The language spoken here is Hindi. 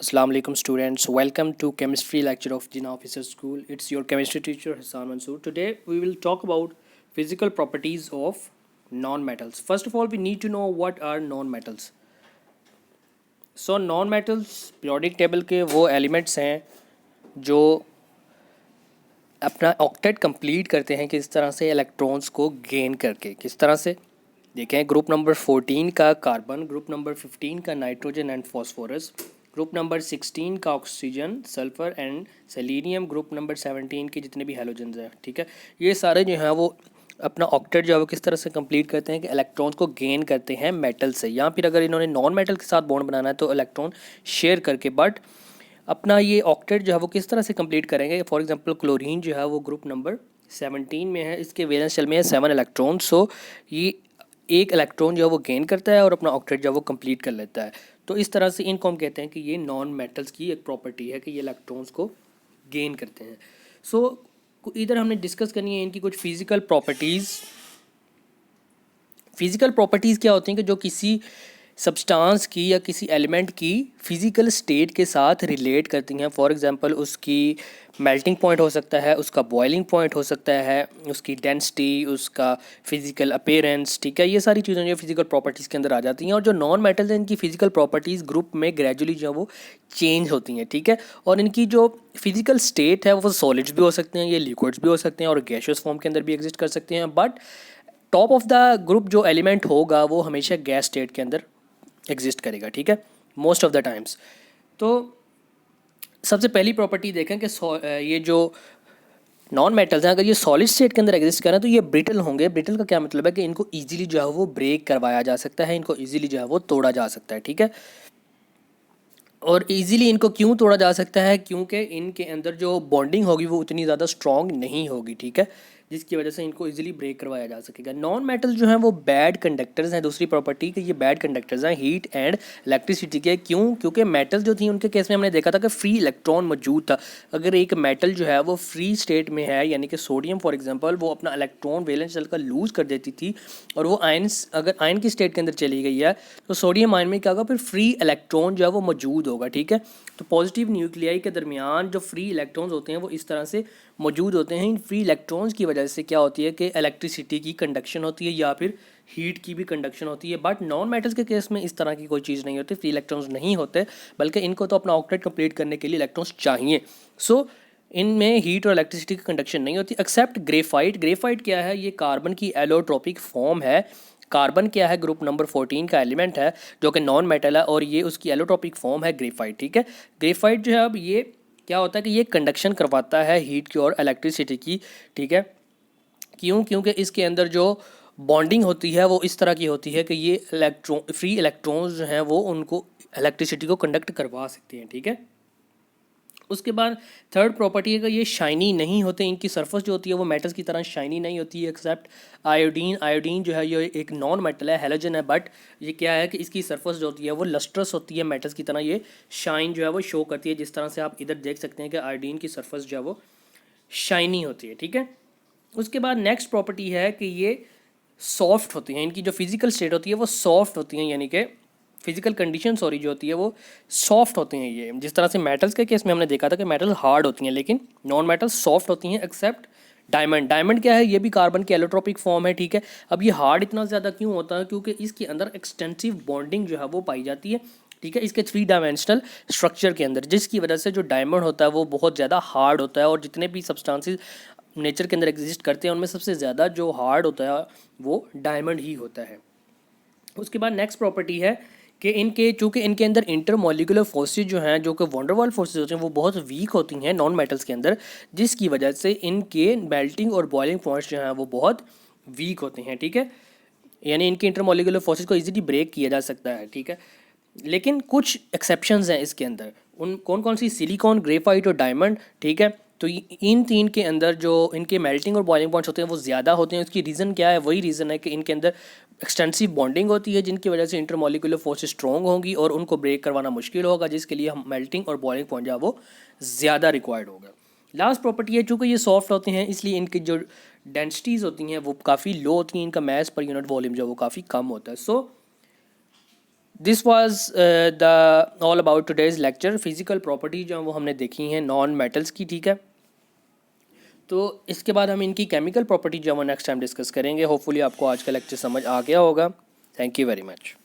Assalamu alaikum students, welcome to chemistry lecture of Jinnah Officer School. It's your chemistry teacher Hassan Mansoor. Today we will talk about physical properties of non-metals. First of all, we need to know what are non-metals. So non-metals periodic table के वो elements हैं जो अपना ऑक्टेट कंप्लीट करते हैं किस तरह से इलेक्ट्रॉन्स को गेन करके। किस तरह से देखें, ग्रुप नंबर 14 का कार्बन, ग्रुप नंबर 15 का nitrogen and phosphorus, group number 16 का oxygen, sulphur and selenium, group number 17 के जितने भी हैलोजेंस हैं, ठीक है, ये सारे जो हैं वो अपना ऑक्टेट जो है वो किस तरह से कंप्लीट करते हैं कि इलेक्ट्रॉन्स को गेन करते हैं मेटल से, या फिर अगर इन्होंने नॉन मेटल के साथ बॉन्ड बनाना है तो इलेक्ट्रॉन शेयर करके। बट अपना ये ऑक्टेट जो है वो किस तरह से कंप्लीट करेंगे। फॉर एग्जांपल क्लोरीन जो है वो ग्रुप नंबर 17 में है, इसके वैलेंस शेल में है 7 इलेक्ट्रॉन। सो ये एक इलेक्ट्रॉन जो है वो गेन करता है और अपना ऑक्टेट जो है वो कंप्लीट कर लेता है। तो इस तरह से इनको हम कहते हैं कि ये नॉन मेटल्स की एक प्रॉपर्टी है कि ये इलेक्ट्रॉन्स को गेन करते हैं। सो इधर हमने डिस्कस करनी है इनकी कुछ फिजिकल प्रॉपर्टीज़। फिजिकल प्रॉपर्टीज़ क्या होती हैं कि जो किसी सब्सटेंस की या किसी एलिमेंट की फिज़िकल स्टेट के साथ रिलेट करती हैं। फॉर एग्जांपल उसकी मेल्टिंग पॉइंट हो सकता है, उसका बॉइलिंग पॉइंट हो सकता है, उसकी डेंसिटी, उसका फिजिकल अपीयरेंस, ठीक है, ये सारी चीज़ें जो फिजिकल प्रॉपर्टीज़ के अंदर आ जाती हैं। और जो नॉन मेटल्स हैं इनकी फिजिकल प्रॉपर्टीज़ ग्रुप में ग्रेजुअली जो है वो चेंज होती हैं, ठीक है। और इनकी जो फिजिकल स्टेट है वो सॉलिड्स भी हो सकते हैं, ये लिक्विड्स भी हो सकते हैं और गैसियस फॉर्म के अंदर भी एग्जिस्ट कर सकते हैं। But top of the group जो एलिमेंट होगा वो हमेशा गैस स्टेट के अंदर एग्जिस्ट करेगा, ठीक है, मोस्ट ऑफ द टाइम्स। तो सबसे पहली प्रॉपर्टी देखें कि ये जो नॉन मेटल्स हैं अगर ये सॉलिड स्टेट के अंदर एग्जिस्ट करें तो ये ब्रिटल होंगे। ब्रिटल का क्या मतलब है कि इनको इजीली जो है वो ब्रेक करवाया जा सकता है, इनको इजीली जो है वो तोड़ा जा सकता है, ठीक है। और इजीली इनको क्यों तोड़ा जा सकता है, क्योंकि इनके अंदर जो बॉन्डिंग होगी वो उतनी ज़्यादा स्ट्रॉन्ग नहीं होगी, ठीक है, जिसकी वजह से इनको इजीली ब्रेक करवाया जा सकेगा। नॉन मेटल जो हैं वो बैड कंडक्टर्स हैं। दूसरी प्रॉपर्टी कि ये बैड कंडक्टर्स हैं हीट एंड इलेक्ट्रिसिटी के। क्यों? क्योंकि मेटल जो थी उनके केस में हमने देखा था कि फ्री इलेक्ट्रॉन मौजूद था। अगर एक मेटल जो है वो फ्री स्टेट में है, यानी कि सोडियम फॉर एग्जांपल, वो अपना इलेक्ट्रॉन वैलेंस शेल का लूज़ कर देती थी और वो आयंस अगर आयन की स्टेट के अंदर चली गई है तो सोडियम आयन में क्या होगा, फिर फ्री इलेक्ट्रॉन जो है वो मौजूद होगा, ठीक है। तो पॉजिटिव न्यूक्लियाई के दरमियान जो फ्री इलेक्ट्रॉन्स होते हैं वो इस तरह से मौजूद होते हैं। इन फ्री इलेक्ट्रॉन्स की वजह से क्या होती है कि इलेक्ट्रिसिटी की कंडक्शन होती है या फिर हीट की भी कंडक्शन होती है। बट नॉन मेटल्स के केस में इस तरह की कोई चीज़ नहीं होती, फ्री इलेक्ट्रॉन्स नहीं होते, बल्कि इनको तो अपना ऑक्टेट कंप्लीट करने के लिए इलेक्ट्रॉन्स चाहिए। सो इनमें हीट और इलेक्ट्रिसिटी की कंडक्शन नहीं होती एक्सेप्ट ग्रेफाइट। ग्रेफाइट क्या है? ये कार्बन की एलोट्रोपिक फॉर्म है। कार्बन क्या है? ग्रुप नंबर 14 का एलिमेंट है जो कि नॉन मेटल है और ये उसकी एलोट्रोपिक फॉर्म है ग्रेफाइट, ठीक है। ग्रेफाइट जो है अब ये क्या होता है कि ये कंडक्शन करवाता है हीट की और इलेक्ट्रिसिटी की, ठीक है। क्यों? क्योंकि इसके अंदर जो बॉन्डिंग होती है वो इस तरह की होती है कि ये फ्री इलेक्ट्रॉन्स जो हैं वो उनको इलेक्ट्रिसिटी को कंडक्ट करवा सकते हैं, ठीक है। उसके बाद थर्ड प्रॉपर्टी है कि ये शाइनी नहीं होते, इनकी सरफेस जो होती है वो मेटल्स की तरह शाइनी नहीं होती है एक्सेप्ट आयोडीन। आयोडीन जो है ये एक नॉन मेटल है, हैलोजन है, बट ये क्या है कि इसकी सरफेस जो होती है वो लस्ट्रस होती है, मेटल्स की तरह ये शाइन जो है वो शो करती है। जिस तरह से आप इधर देख सकते हैं कि आयोडीन की सरफेस जो है वो शाइनी होती है, ठीक है। उसके बाद नेक्स्ट प्रॉपर्टी है कि ये सॉफ्ट होती हैं, इनकी जो फिजिकल स्टेट होती है वो सॉफ्ट होती हैं, यानी कि फिजिकल कंडीशन सॉरी जो होती है वो सॉफ्ट होती हैं। ये जिस तरह से मेटल्स के केस में हमने देखा था कि मेटल हार्ड होती हैं लेकिन नॉन मेटल सॉफ्ट होती हैं एक्सेप्ट डायमंड। डायमंड क्या है? ये भी कार्बन की एलोट्रोपिक फॉर्म है, ठीक है। अब ये हार्ड इतना ज़्यादा क्यों होता है? क्योंकि इसके अंदर एक्सटेंसिव बॉन्डिंग जो है वो पाई जाती है, ठीक है, इसके 3 डायमेंशनल स्ट्रक्चर के अंदर, जिसकी वजह से जो डायमंड होता है वो बहुत ज़्यादा हार्ड होता है। और जितने भी सब्सटेंसेस नेचर के अंदर एग्जिस्ट करते हैं उनमें सबसे ज़्यादा जो हार्ड होता है वो डायमंड ही होता है। उसके बाद नेक्स्ट प्रॉपर्टी है कि इनके चूँकि इनके अंदर इंटरमोलिकुलर फोर्सेज जो हैं, जो कि वंडरवाल फोर्सेज होते हैं, वो बहुत वीक होती हैं नॉन मेटल्स के अंदर, जिसकी वजह से इनके मेल्टिंग और बॉइलिंग पॉइंट्स जो हैं वो बहुत वीक होते हैं, ठीक है। यानी इनके इंटरमोलिकुलर फोर्सेज को इजीली ब्रेक किया जा सकता है, ठीक है। लेकिन कुछ एक्सेप्शंस हैं इसके अंदर। उन कौन कौन सी? सिलिकॉन, ग्रेफाइट और डायमंड, ठीक है। तो इन तीन के अंदर जो इनके मेल्टिंग और बॉइलिंग पॉइंट्स होते हैं वो ज़्यादा होते हैं। उसकी रीज़न क्या है? वही रीज़न है कि इनके अंदर एक्सटेंसिव बॉन्डिंग होती है, जिनकी वजह से इंटरमोलिकुलर फोर्सेस स्ट्रॉन्ग होंगी और उनको ब्रेक करवाना मुश्किल होगा, जिसके लिए हम मेल्टिंग और बॉइलिंग पॉइंट जो है वो ज़्यादा रिक्वायर्ड होगा। लास्ट प्रॉपर्टी है, चूँकि ये सॉफ्ट होते हैं इसलिए इनकी जो डेंसिटीज़ होती हैं वो काफ़ी लो होती हैं, इनका मास पर यूनिट वॉल्यूम जो है वो काफ़ी कम होता है। So this was the all about today's lecture. Physical property जो है वो हमने देखी हैं नॉन मेटल्स की, ठीक है। तो इसके बाद हम इनकी केमिकल प्रॉपर्टी जो है वो नेक्स्ट टाइम डिस्कस करेंगे। होपफुली आपको आज का लेक्चर समझ आ गया होगा। Thank you very much.